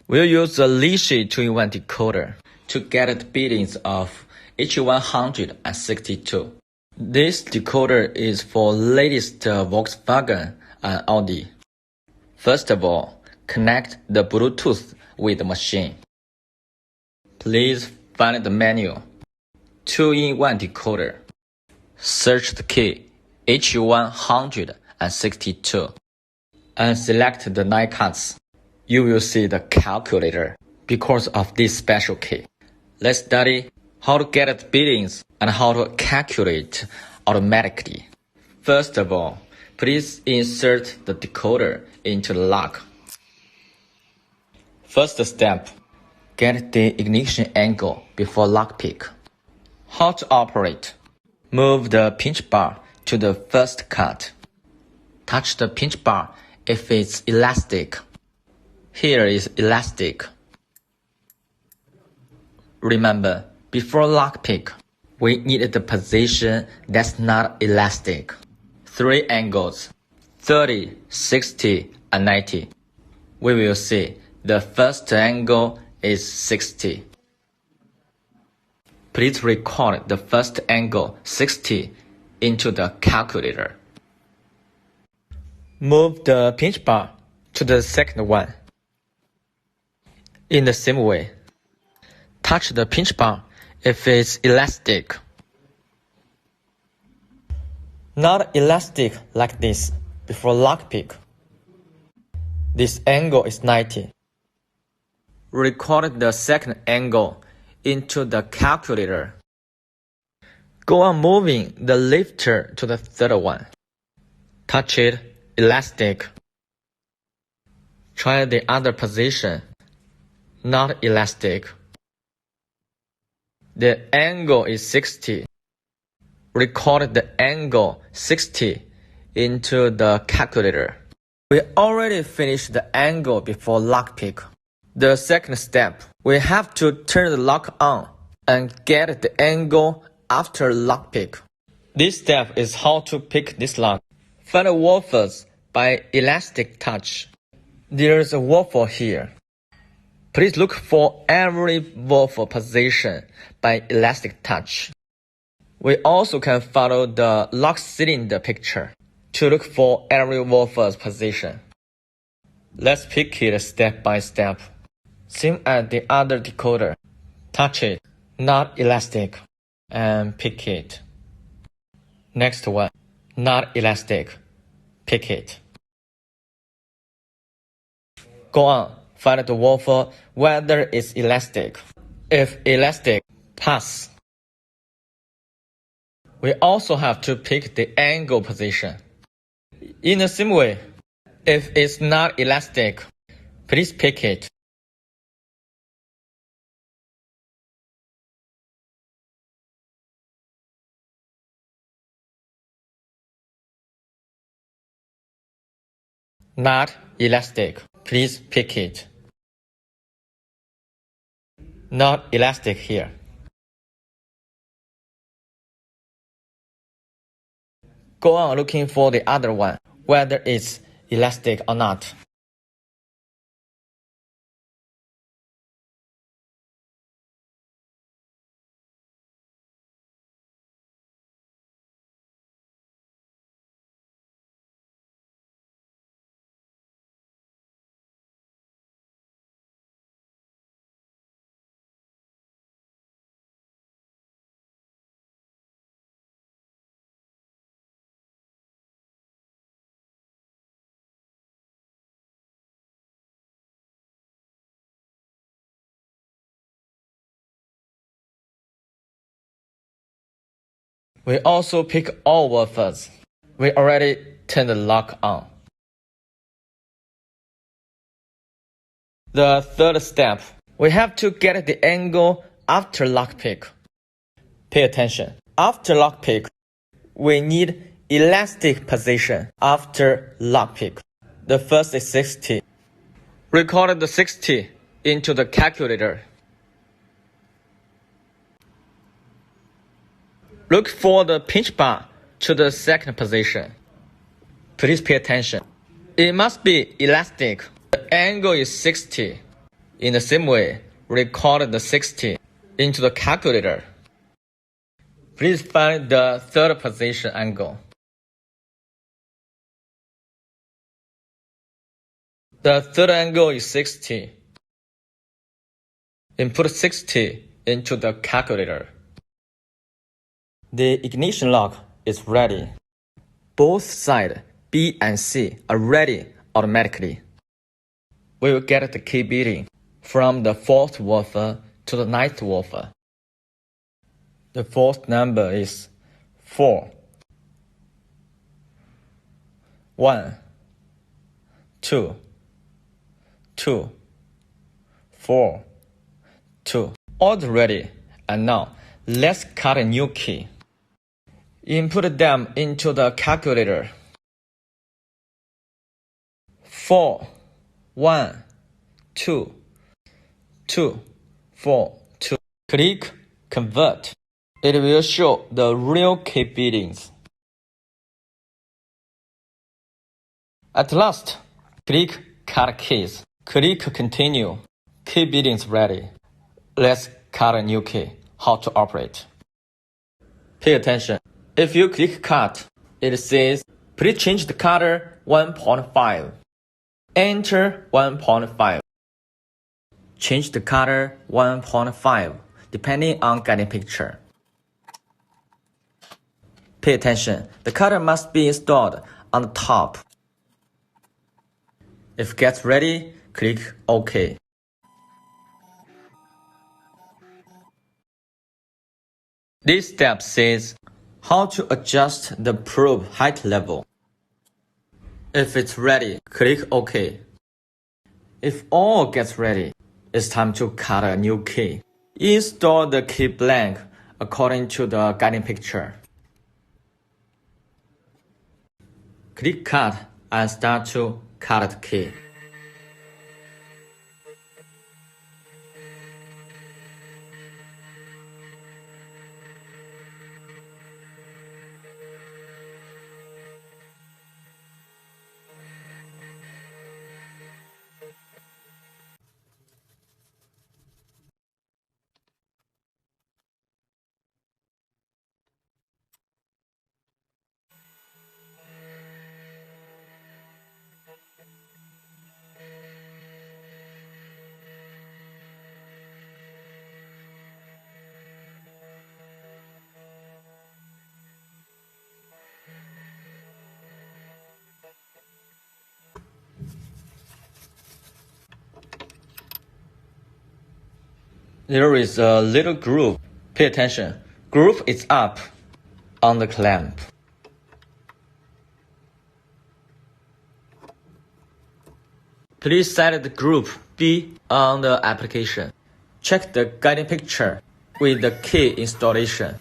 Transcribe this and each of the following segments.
We'll use the Lishi 2-in-1 decoder to get the beatings of HU162. This decoder is for latest Volkswagen and Audi. First of all, connect the Bluetooth with the machine. Please find the menu, 2-in-1 decoder. Search the key HU162 and select the 9 cuts. You will see the calculator because of this special key. Let's study how to get the beatings and how to calculate automatically. First of all, please insert the decoder into the lock. First step, get the ignition angle before lockpick. How to operate? Move the pinch bar to the first cut. Touch the pinch bar if it's elastic. Here is elastic. Remember, before lockpick, we need the position that's not elastic. 3 angles, 30, 60, and 90. We will see the first angle is 60. Please record the first angle 60 into the calculator. Move the pinch bar to the second one. In the same way, touch the pinch bar if it's elastic. Not elastic like this before lockpick. This angle is 90. Record the second angle into the calculator. Go on moving the lifter to the third one. Touch it elastic. Try the other position. Not elastic. The angle is 60. Record the angle 60 into the calculator. We already finished the angle before lockpick. The second step, we have to turn the lock on and get the angle after lockpick. This step is how to pick this lock. Find the waffles by elastic touch. There's a waffle here. Please look for every waffle position by elastic touch. We also can follow the lock cylinder picture to look for every waffle's position. Let's pick it step by step. Same as the other decoder. Touch it, not elastic, and pick it. Next one, not elastic, pick it. Go on, find the waffle whether it's elastic. If elastic, pass. We also have to pick the angle position. In the same way, if it's not elastic, please pick it. Not elastic, please pick it. Not elastic here. Go on looking for the other one, whether it's elastic or not. We also pick all waffles. We already turned the lock on. The third step, we have to get the angle after lockpick. Pay attention. After lockpick, we need elastic position after lockpick. The first is 60. Record the 60 into the calculator. Look for the pinch bar to the second position. Please pay attention. It must be elastic. The angle is 60. In the same way, record the 60 into the calculator. Please find the third position angle. The third angle is 60. Input 60 into the calculator. The ignition lock is ready. Both sides B and C are ready automatically. We will get the key beating from the 4th woofer to the 9th woofer. The 4th number is 4. 1, 2, 2, 4, 2. All ready. And now, let's cut a new key. Input them into the calculator. 4, 1, 2, 2, 4, 2. Click Convert. It will show the real key beatings. At last, click Cut Keys. Click Continue. Key beatings ready. Let's cut a new key. How to operate. Pay attention. If you click Cut, it says, please change the cutter 1.5. Enter 1.5. Change the cutter 1.5, depending on guiding picture. Pay attention. The cutter must be installed on the top. If gets ready, click OK. This step says how to adjust the probe height level. If it's ready, click OK. If all gets ready, it's time to cut a new key. Install the key blank according to the guiding picture. Click Cut and start to cut the key. There is a little groove. Pay attention. Groove is up on the clamp. Please set the groove B on the application. Check the guiding picture with the key installation.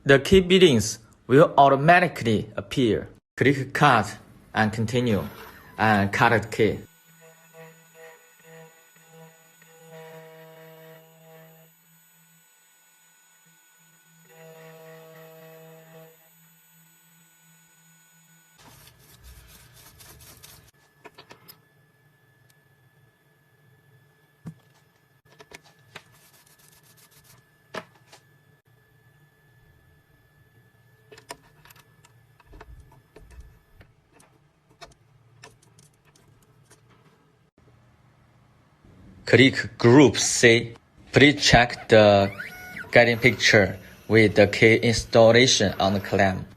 The key beatings will automatically appear. Click Cut and Continue and cut the key. Click Group C. Please check the guiding picture with the key installation on the clamp.